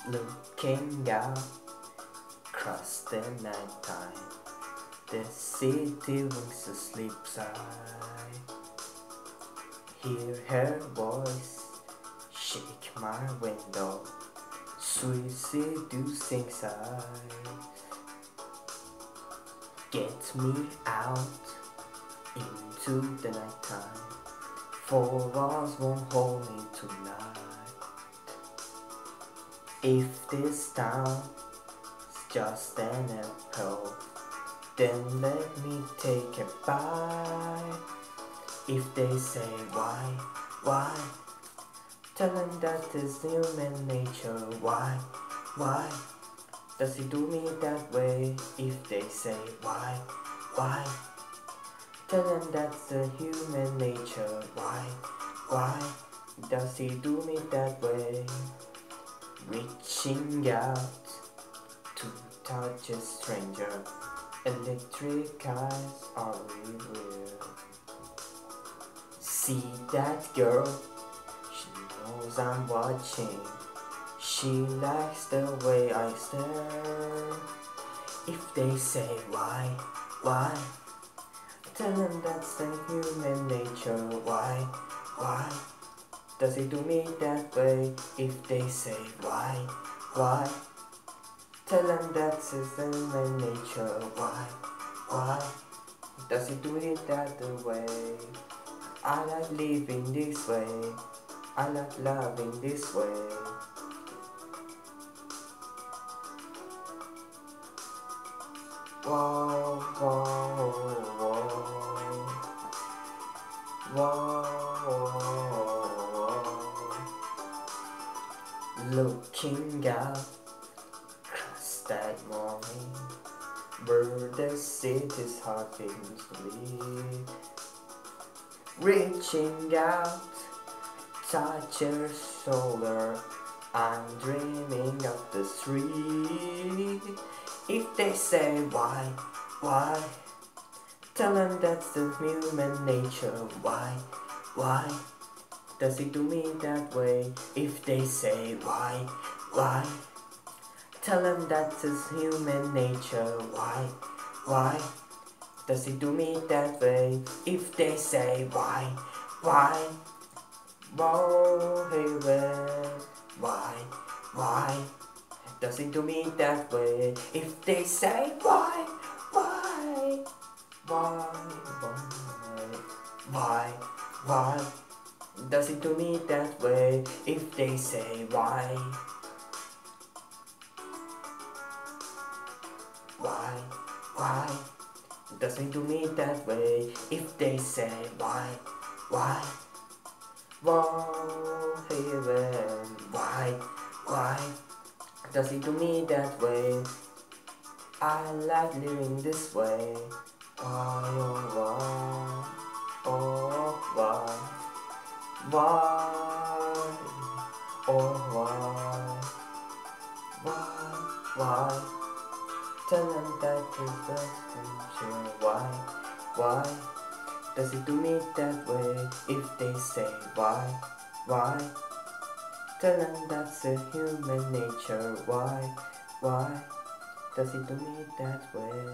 Looking out across the night time, the city winks asleep side. Hear her voice shake my window, sweet seducing sigh. Get me out into the night time, four walls won't hold me tonight. If this town is just an apple, then let me take a bite. If they say why, tell them that is human nature. Why does he do me that way? If they say why, tell them that's the human nature. Why does he do me that way? Reaching out to touch a stranger, electric eyes are real. See that girl, she knows I'm watching. She likes the way I stare. If they say why, tell them that's the human nature. Why does he do me that way? If they say why, tell them that's his human nature. Why does he do it that way? I like living this way, I like loving this way. Whoa, whoa, whoa, whoa. Looking out across that morning, where the city's heart begins to beat. Reaching out, touch her shoulder, I'm dreaming of the street. If they say why, tell them that's the human nature. Why does he do me that way? If they say why, tell them that's his human nature. Why does he do me that way? If they say why, whoa, hey, why does he do me that way? If they say why, does he do me that way? If they say why, does he do me that way? If they say why, whoa, heaven, why does he do me that way? I like living this way. Why, why? Tell them that is the future. Why does he do me that way? If they say why, tell them that's a human nature. Why does he do me that way?